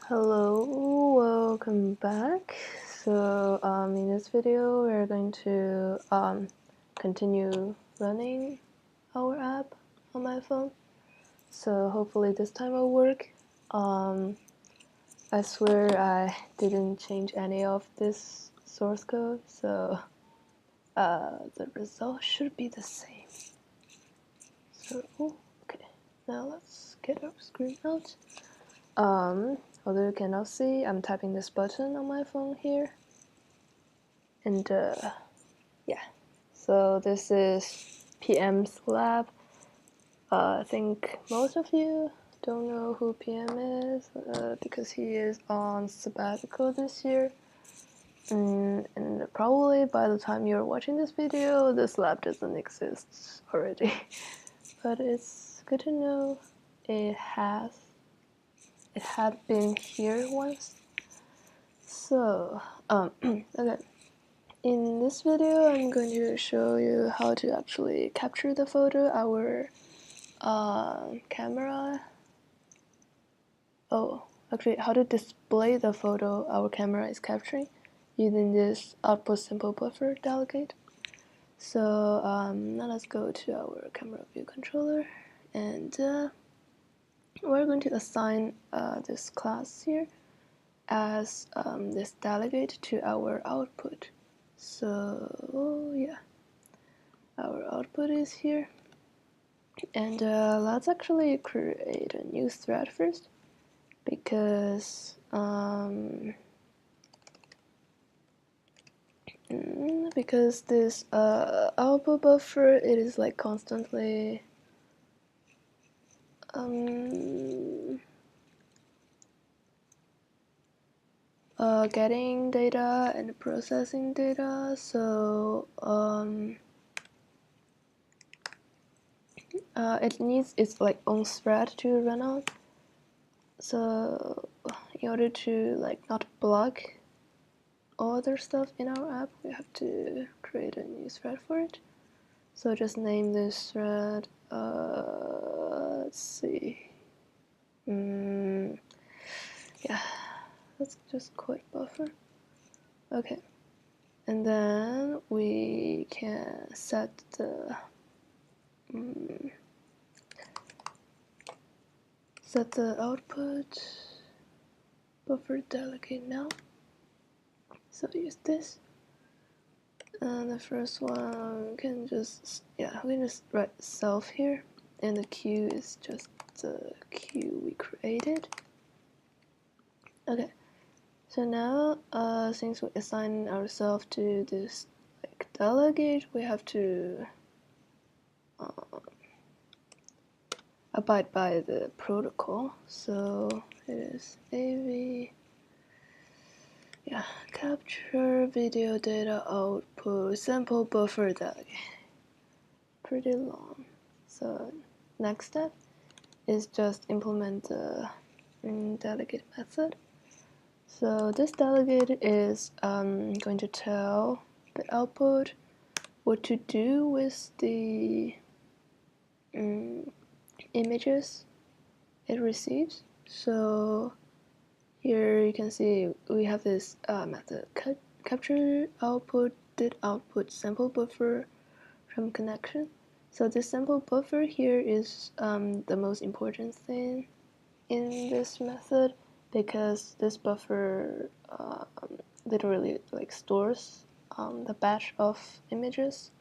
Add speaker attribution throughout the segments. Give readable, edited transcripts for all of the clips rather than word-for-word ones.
Speaker 1: Hello, welcome back. So in this video we're going to continue running our app on my phone. So hopefully this time will work. I swear I didn't change any of this source code, so the result should be the same. So okay, now let's get our screen out. Although you cannot see, I'm tapping this button on my phone here. And yeah, so this is PM's lab. I think most of you don't know who PM is because he is on sabbatical this year. And probably by the time you're watching this video, this lab doesn't exist already. But it's good to know it had been here once. So, okay. In this video, I'm going to show you how to actually capture the photo our camera. Actually, how to display the photo our camera is capturing using this output sample buffer delegate. So now let's go to our camera view controller, and we're going to assign this class here as this delegate to our output. So yeah, our output is here, and let's actually create a new thread first, because this output buffer, it is like constantly getting data and processing data, so it needs its like own thread to run on. So in order to like not block all other stuff in our app, we have to create a new thread for it. So just name this thread, let's see, yeah, let's just call it buffer. Okay, and then we can set the output buffer delegate now. So use this. And the first one we can just write self here, and the queue is just the queue we created. Okay, so now since we assign ourselves to this like delegate, we have to abide by the protocol. So it is AV capture video data output sample buffer delegate. Pretty long. So next step is just implement the delegate method. So this delegate is going to tell the output what to do with the images it receives. So here you can see we have this method capture output did output sample buffer from connection. So this sample buffer here is the most important thing in this method, because this buffer literally like stores the batch of images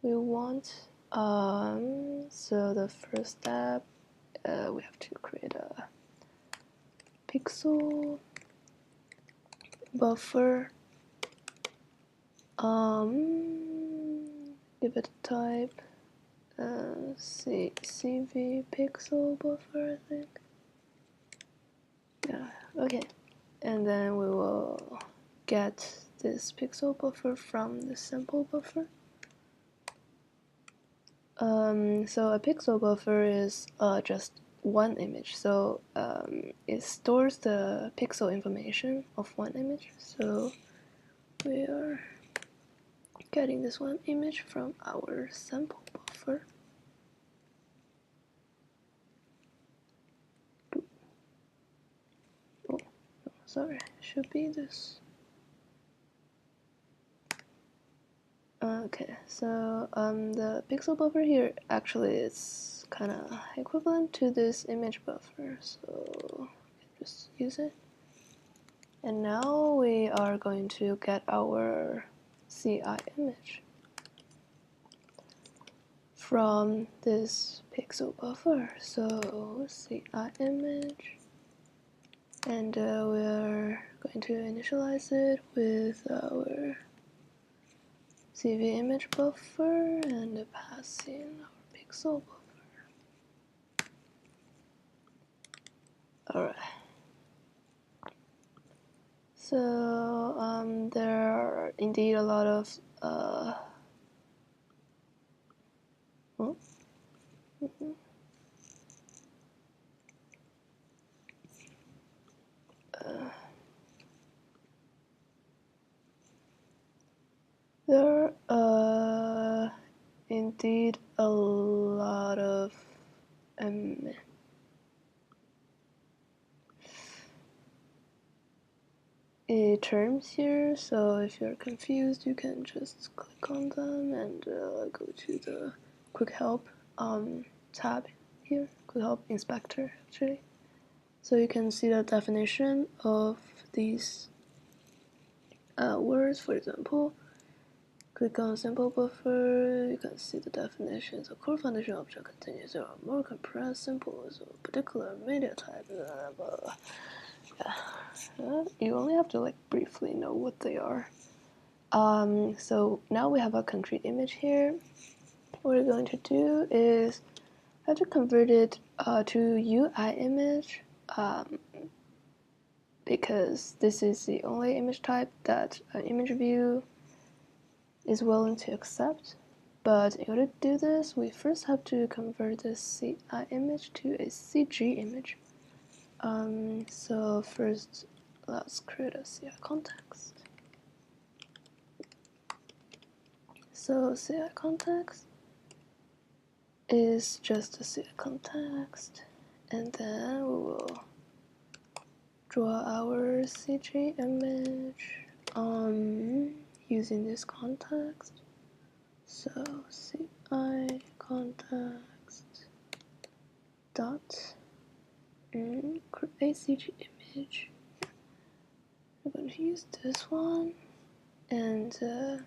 Speaker 1: we want. So the first step, we have to create a pixel buffer. Give it a type. CV pixel buffer, I think. Yeah, okay. And then we will get this pixel buffer from the sample buffer. So a pixel buffer is just one image, so it stores the pixel information of one image. So we are getting this one image from our sample buffer. sorry, it should be this. Okay, so the pixel buffer here actually is kind of equivalent to this image buffer, so just use it. And now we are going to get our CI image from this pixel buffer. So CI image, and we're going to initialize it with our CV image buffer and pass in our pixel buffer. Alright. So there are indeed a lot of there are indeed a lot of terms here, so if you're confused you can just click on them and go to the quick help tab here, quick help inspector actually, so you can see the definition of these words. For example, click on sample buffer, you can see the definitions. A core foundation object contains or more compressed samples of a particular media type. You only have to like briefly know what they are. So now we have a concrete image here. What we're going to do is have to convert it to UI image, because this is the only image type that an image view is willing to accept. But in order to do this, we first have to convert this CI image to a CG image. So first, let's create a CI context. So CI context is just a CI context, and then we will draw our CG image using this context. So CI context dot create CG image. We're going to use this one, and so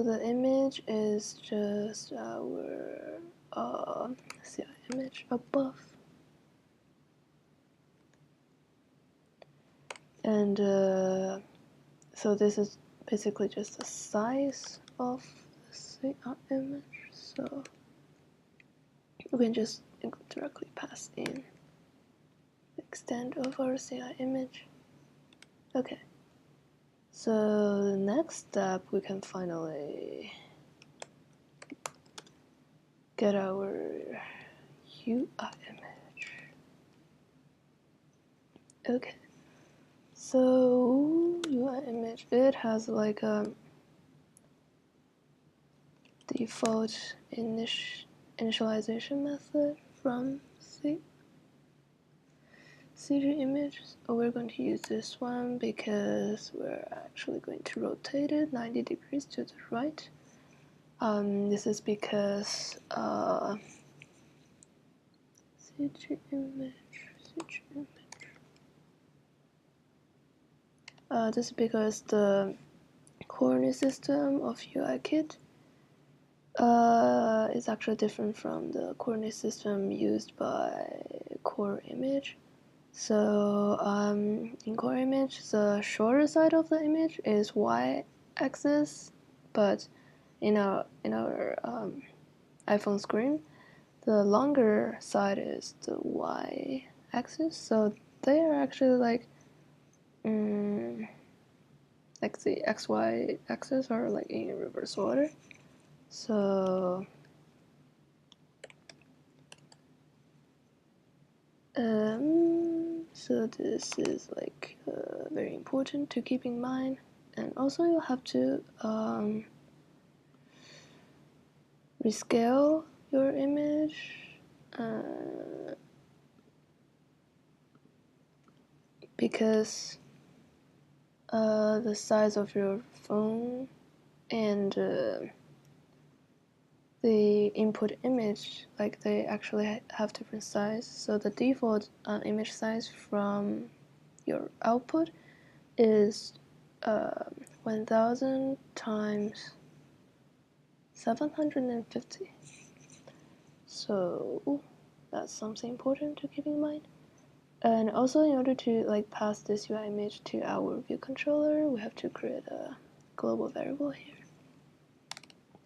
Speaker 1: the image is just our CI image above, and so this is basically just the size of the CI image. So we can just directly pass in the extent of our CI image. Okay. So the next step, we can finally get our UI image. Okay. So UI image, it has like a default initialization method from CG image. So we're going to use this one because we're actually going to rotate it 90 degrees to the right. This is because CG image. This is because the coordinate system of UIKit is actually different from the coordinate system used by core image. So in core image, the shorter side of the image is y-axis, but in our iPhone screen, the longer side is the y-axis. So they are actually like the XY axis are like in reverse order. So so this is like very important to keep in mind, and also you have to rescale your image. because the size of your phone and the input image, like they actually have different size. So the default image size from your output is 1000 times 750. So that's something important to keep in mind. And also, in order to like pass this UI image to our view controller, we have to create a global variable here.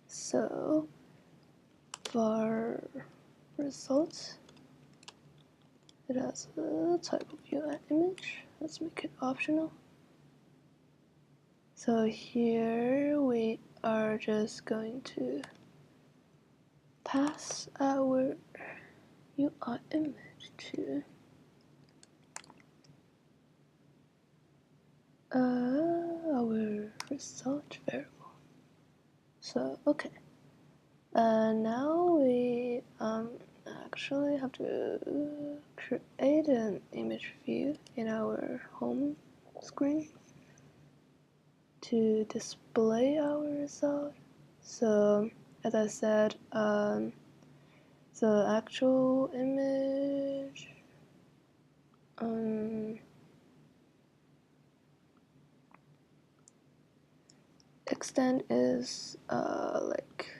Speaker 1: So for results, it has a type of UI image. Let's make it optional. So here we are just going to pass our UI image to our result variable. So okay, now we actually have to create an image view in our home screen to display our result. So as I said, the actual image extent is like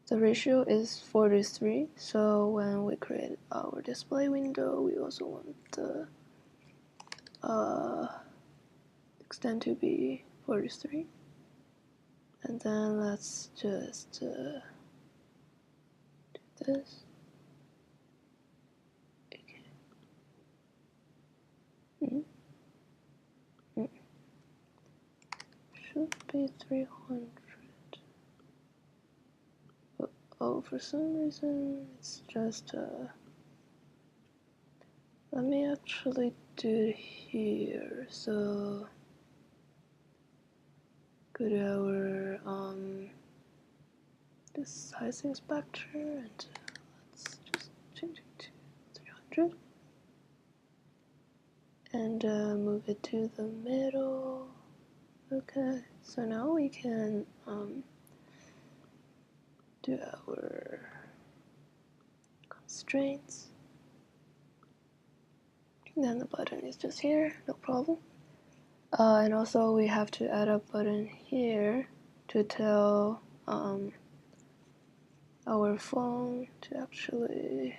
Speaker 1: the ratio is 4:3. So when we create our display window, we also want the extent to be 4:3. And then let's just do this. Okay. Should be 300. Oh, for some reason it's just let me actually do it here. So go to our the size inspector and let's just change it to 300 and move it to the middle. Okay, so now we can do our constraints. Then the button is just here, no problem. And also we have to add a button here to tell our phone to actually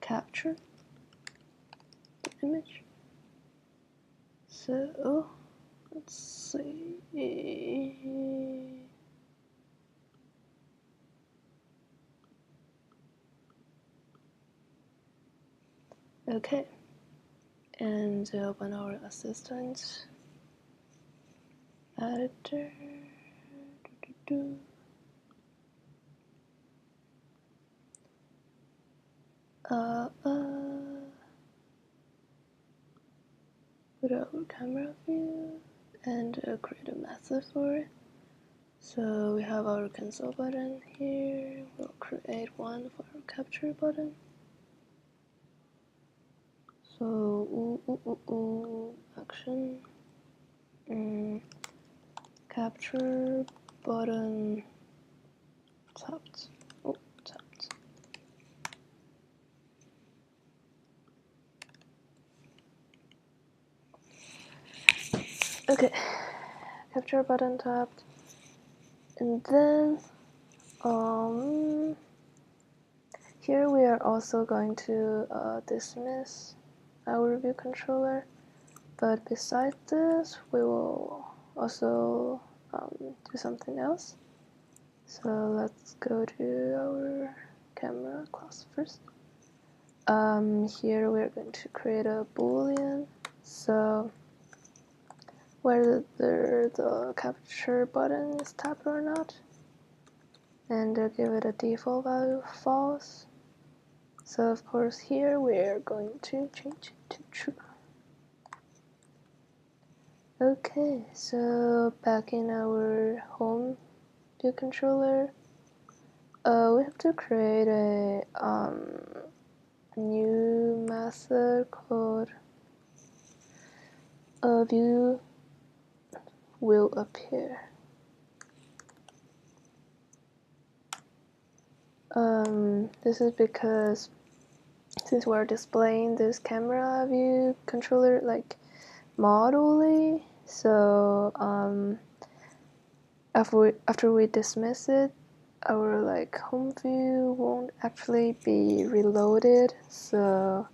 Speaker 1: capture the image. So let's see. Okay, and open our assistant editor. Put our camera view and create a method for it. So we have our cancel button here. We'll create one for our capture button. So action capture button tapped. Tapped. Okay, capture button tapped, and then here we are also going to dismiss our view controller, but besides this we will also do something else. So let's go to our camera class first. Here we're going to create a boolean, so whether the capture button is tapped or not, and give it a default value false. So of course here we're going to change it to true. Okay, so back in our home view controller, We have to create a new method called a view will appear. This is because since we're displaying this camera view controller like modularly, so after we dismiss it, our like home view won't actually be reloaded. So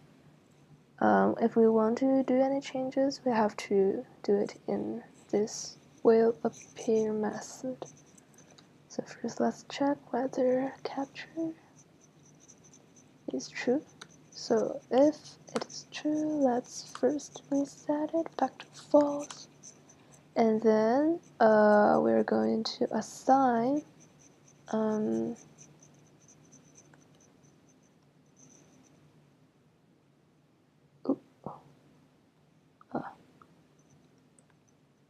Speaker 1: if we want to do any changes, we have to do it in this will appear method. So first let's check whether capture is true. So if it is true, let's first reset it back to false. And then we're going to assign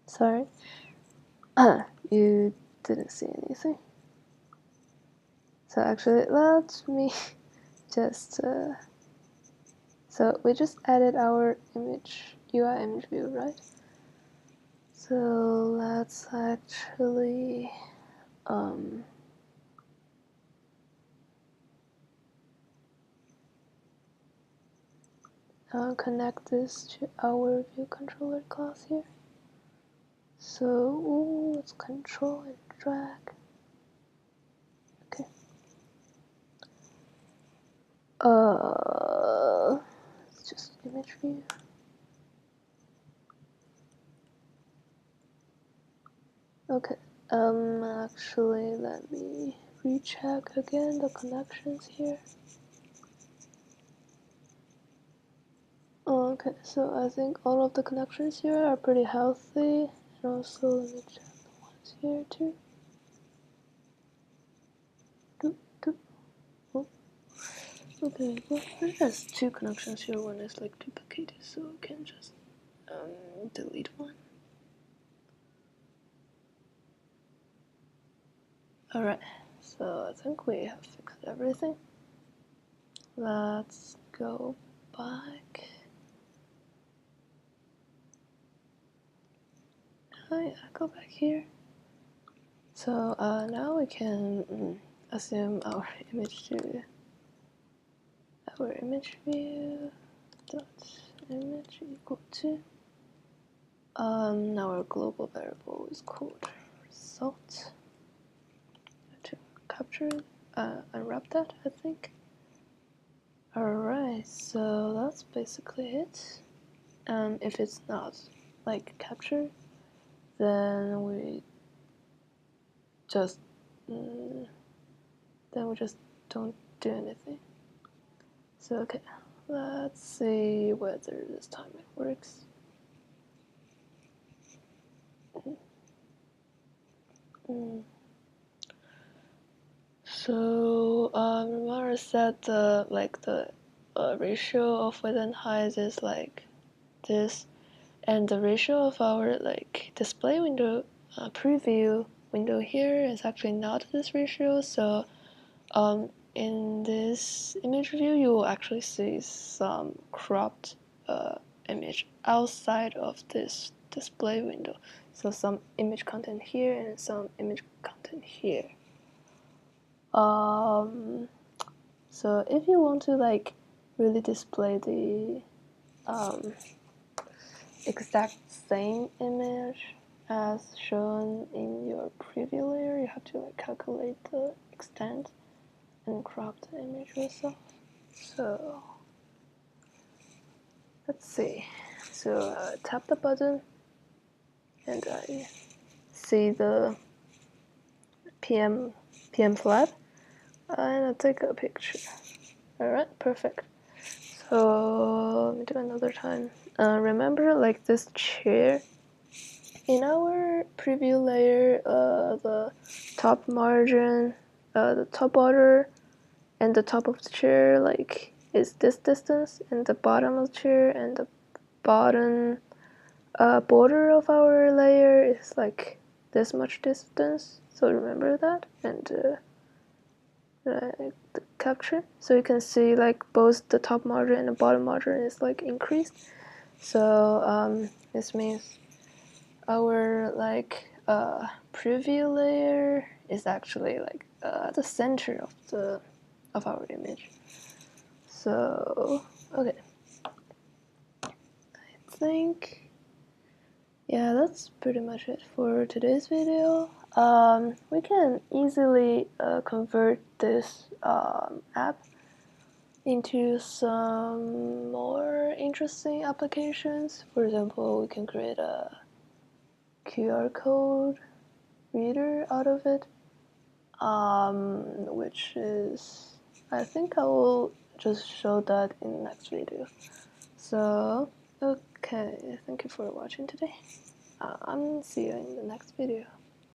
Speaker 1: sorry, you didn't see anything. So actually, let me just so we just added our image UI image view, right? So let's actually connect this to our view controller class here. So let's control and drag. Okay. It's just image view. Okay. Actually, let me recheck again the connections here. Okay, so I think all of the connections here are pretty healthy. And also, let me check the ones here too. Oh. Okay, well, there's two connections here. One is like duplicated, so we can just delete one. Alright, so I think we have fixed everything. Let's go back. Oh yeah, go back here. So now we can assume our image to our image view dot image equal to our global variable is called result. To capture unwrap that, I think. Alright, so that's basically it. If it's not like captured, then we just don't do anything. So okay, let's see whether this time it works. So remember I said the ratio of width and height is like this, and the ratio of our like display window preview window here is actually not this ratio. So in this image view, you will actually see some cropped image outside of this display window. So some image content here and some image content here. So if you want to like really display the exact same image as shown in your preview layer, you have to like calculate the extent and crop the image yourself. So let's see. So tap the button and I see the PM flag and I take a picture. Alright, perfect. So let me do another time. Remember like this chair in our preview layer, the top margin, the top border and the top of the chair like is this distance, and the bottom of the chair and the bottom border of our layer is like this much distance. So remember that, and like the capture, so you can see like both the top margin and the bottom margin is like increased. So this means our like preview layer is actually like at the center of our image. So okay, I think yeah, that's pretty much it for today's video. We can easily convert this app into some more interesting applications. For example, we can create a QR code reader out of it, which is, I think I will just show that in the next video. So, okay, thank you for watching today. See you in the next video.